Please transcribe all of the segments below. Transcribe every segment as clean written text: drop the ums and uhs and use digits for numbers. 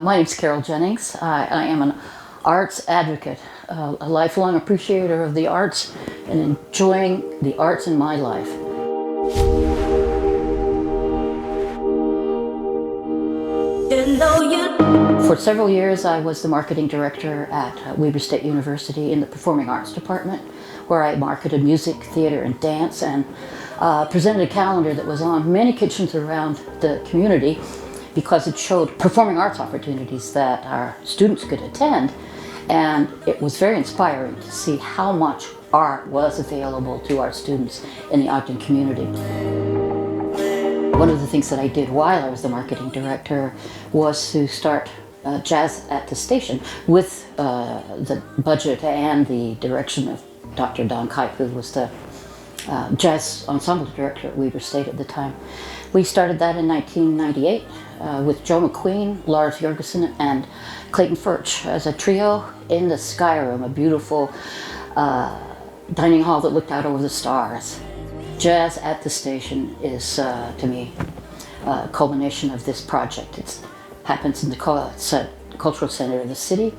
My name's Caril Jennings. I am an arts advocate, a lifelong appreciator of the arts and enjoying the arts in my life. For several years, I was the marketing director at Weber State University in the Performing Arts Department, where I marketed music, theater, and dance, and presented a calendar that was on many kitchens around the community because it showed performing arts opportunities that our students could attend. And it was very inspiring to see how much art was available to our students in the Ogden community. One of the things that I did while I was the marketing director was to start Jazz at the Station with the budget and the direction of Dr. Don Kuyp, who was the jazz ensemble director at Weber State at the time. We started that in 1998 with Joe McQueen, Lars Jorgensen, and Clayton Furch as a trio in the Sky Room, a beautiful dining hall that looked out over the stars. Jazz at the Station is, to me, a culmination of this project. It happens in the cultural center of the city.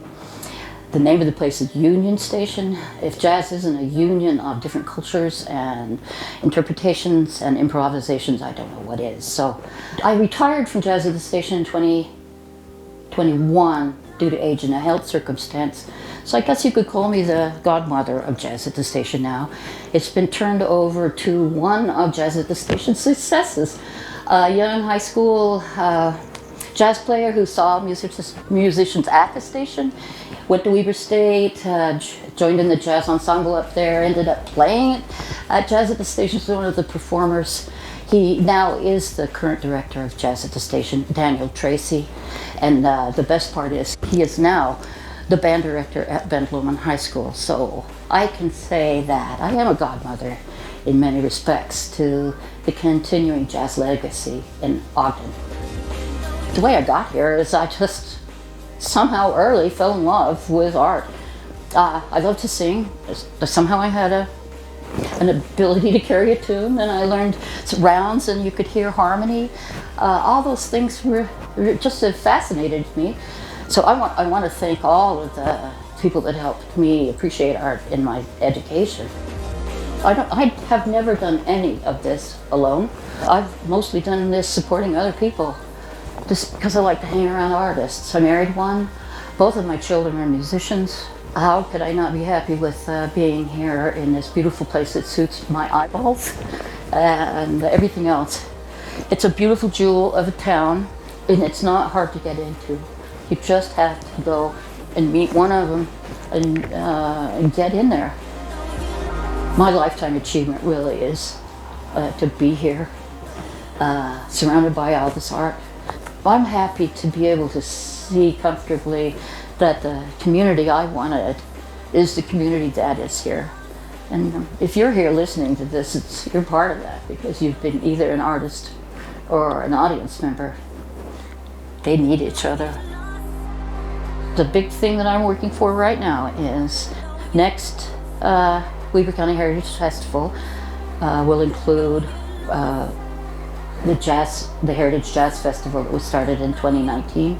The name of the place is Union Station. If jazz isn't a union of different cultures and interpretations and improvisations, I don't know what is. So I retired from Jazz at the Station in 2021 due to age and a health circumstance. So I guess you could call me the godmother of Jazz at the Station now. It's been turned over to one of Jazz at the Station's successes, a young high school jazz player who saw musicians at the station, went to Weber State, joined in the jazz ensemble up there, ended up playing at Jazz at the Station as one of the performers. He now is the current director of Jazz at the Station, Daniel Tracy, and the best part is he is now the band director at Ben Lomond High School. So I can say that I am a godmother in many respects to the continuing jazz legacy in Ogden. The way I got here is I just somehow early fell in love with art. I love to sing. Somehow I had an ability to carry a tune, and I learned rounds and you could hear harmony. All those things were just fascinated me. So I want to thank all of the people that helped me appreciate art in my education. I have never done any of this alone. I've mostly done this supporting other people, just because I like to hang around artists. I married one. Both of my children are musicians. How could I not be happy with being here in this beautiful place that suits my eyeballs and everything else? It's a beautiful jewel of a town, and it's not hard to get into. You just have to go and meet one of them and get in there. My lifetime achievement really is to be here, surrounded by all this art. I'm happy to be able to see comfortably that the community I wanted is the community that is here. And if you're here listening to this, you're part of that because you've been either an artist or an audience member. They need each other. The big thing that I'm working for right now is next Weber County Heritage Festival will include the Heritage Jazz Festival that was started in 2019,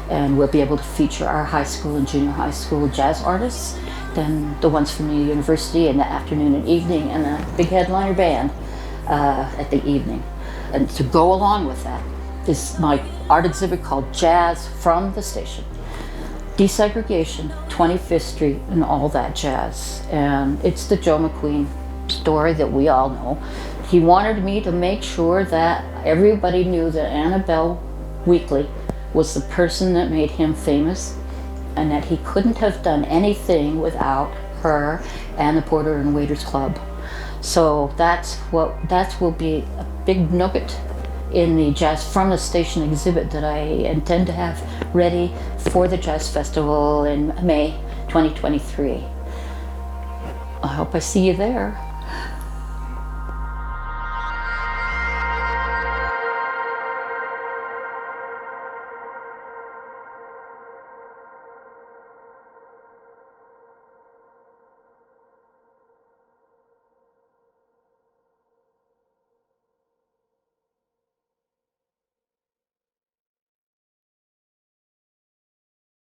and we'll be able to feature our high school and junior high school jazz artists, then the ones from the university in the afternoon and evening, and a big headliner band at the evening. And to go along with that is my art exhibit called Jazz from the Station. Desegregation, 25th Street, and all that jazz. And it's the Joe McQueen story that we all know. He wanted me to make sure that everybody knew that Annabelle Weekly was the person that made him famous, and that he couldn't have done anything without her and the Porter and Waiters Club. So that will be a big nugget in the Jazz from the Station exhibit that I intend to have ready for the Jazz Festival in May 2023. I hope I see you there.